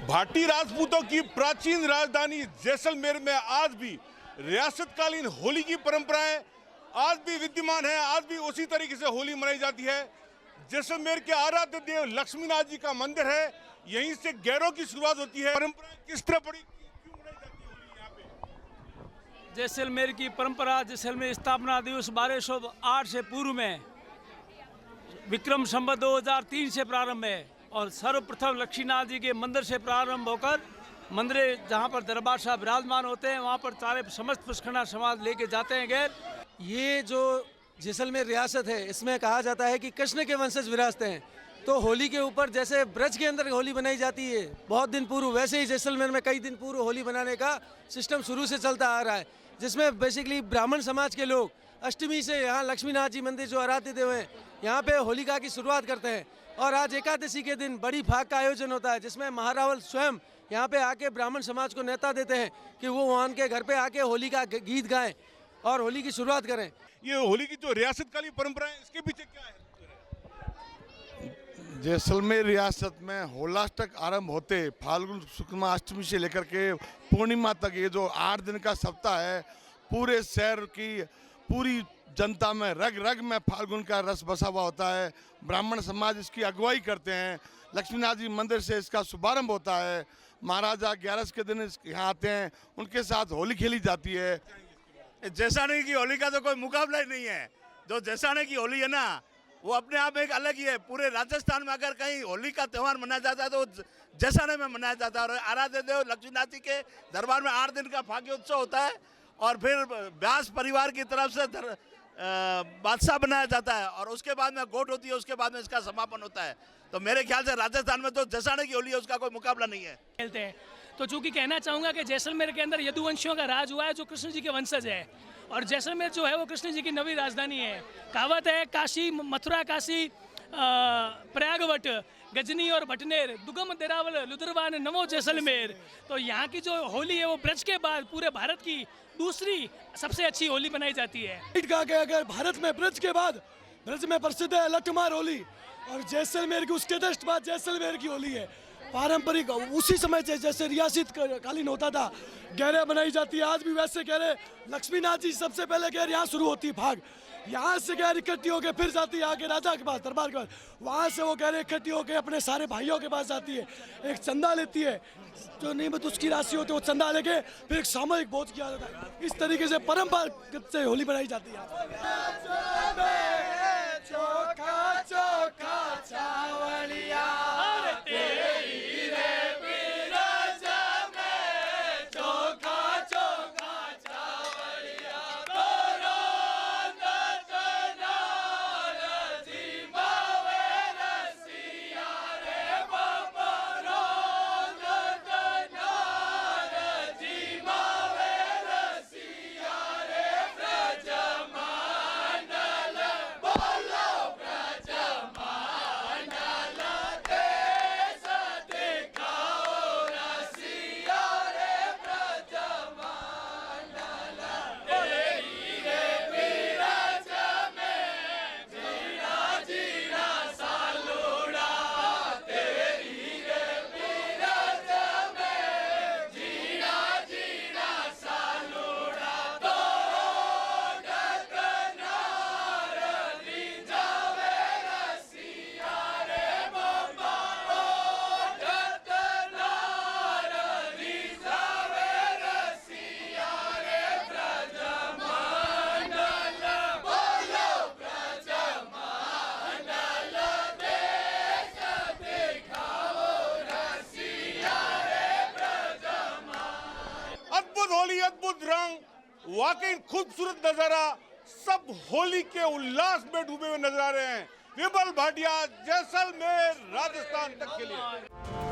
भाटी राजपूतों की प्राचीन राजधानी जैसलमेर में आज भी रियासतकालीन होली की परंपराएं आज भी विद्यमान है। आज भी उसी तरीके से होली मनाई जाती है। जैसलमेर के आराध्य देव लक्ष्मीनाथ जी का मंदिर है, यहीं से गैरों की शुरुआत होती है। परंपराएं किस तरह पड़ी, क्यों मनाई जाती है होली यहाँ पे? जैसलमेर की परंपरा जैसलमेर स्थापना दिवस 1208 से पूर्व में विक्रम संवत 2003 से प्रारंभ है और सर्वप्रथम लक्ष्मीनाथ जी के मंदिर से प्रारंभ होकर मंदिर जहाँ पर दरबार साहब विराजमान होते हैं वहाँ पर सारे समस्त पुष्करणा समाज लेके जाते हैं गैर। ये जो जैसलमेर रियासत है इसमें कहा जाता है कि कृष्ण के वंशज विराजते हैं। तो होली के ऊपर जैसे ब्रज के अंदर होली बनाई जाती है बहुत दिन पूर्व, वैसे ही जैसलमेर में कई दिन पूर्व होली बनाने का सिस्टम शुरू से चलता आ रहा है, जिसमें बेसिकली ब्राह्मण समाज के लोग अष्टमी से यहाँ लक्ष्मीनाथ जी मंदिर जो आराध्य देव हैं यहाँ पे होलिका की शुरुआत करते हैं। और आज एकादशी के दिन बड़ी भाग का आयोजन होता है जिसमें महारावल स्वयं यहाँ पे आके ब्राह्मण समाज को न्योता देते हैं कि वो वहाँ के घर पे आके होली का गीत गाएं और होली की शुरुआत करें। ये होली की जो रियासतकालीन परंपरा है इसके पीछे क्या है? जैसलमेर रियासत में होलाष्टक आरंभ होते फाल्गुन शुक्ल अष्टमी से लेकर के पूर्णिमा तक ये जो 8 दिन का सप्ताह है, पूरे शहर की पूरी जनता में रग रग में फाल्गुन का रस बसा हुआ होता है। ब्राह्मण समाज इसकी अगुवाई करते हैं। लक्ष्मीनाथ जी मंदिर से इसका शुभारंभ होता है। महाराजा 11 के दिन यहाँ आते हैं, उनके साथ होली खेली जाती है। जैसाने की होली का तो कोई मुकाबला ही नहीं है। जो जैसाने की होली है ना, वो अपने आप एक अलग ही है। पूरे राजस्थान में अगर कहीं होली का त्यौहार मनाया जाता है तो जैसाने में मनाया जाता है। और आराध्य देव लक्ष्मीनाथ जी के दरबार में 8 दिन का भाग्योत्सव होता है और फिर व्यास परिवार की तरफ से बादशाह बनाया जाता है और उसके बाद में गोट होती है, उसके बाद में इसका समापन होता है। तो मेरे ख्याल से राजस्थान में तो जैसाने की होली है, उसका कोई मुकाबला नहीं है। खेलते हैं तो चूंकि कहना चाहूँगा कि जैसलमेर के अंदर यदुवंशियों का राज हुआ है जो कृष्ण जी के वंशज है और जैसलमेर जो है वो कृष्ण जी की नवी राजधानी है। कहावत है काशी मथुरा काशी प्रयागवट गजनी और भटनेर दुगम देरावल लुधरवान नमो जैसलमेर। तो यहाँ की जो होली है वो ब्रज के बाद पूरे भारत की दूसरी सबसे अच्छी होली बनाई जाती है। अगर भारत में ब्रज के बाद ब्रज में प्रसिद्ध है लट्ठमार होली और जैसलमेर की उसके जस्ट बाद जैसलमेर की होली है। पारंपरिक उसी समय से जैसे रियासत कालीन होता था गहरे बनाई जाती है, आज भी वैसे गहरे लक्ष्मीनाथ जी सबसे पहले गहर यहाँ शुरू होती है। भाग यहाँ से गहर इकट्ठी होकर फिर जाती है आगे राजा के पास दरबार के पास, वहाँ से वो गहरे इकट्ठी होकर अपने सारे भाइयों के पास जाती है, एक चंदा लेती है जो नियमित उसकी राशि होती है, वो चंदा लेके फिर एक सामूहिक भोज किया जाता है। इस तरीके से परंपरागत से होली बनाई जाती है। अद्भुत रंग, वाकई खूबसूरत नजारा, सब होली के उल्लास में डूबे हुए नजर आ रहे हैं। विमल भाटिया, जैसलमेर, राजस्थान तक के लिए।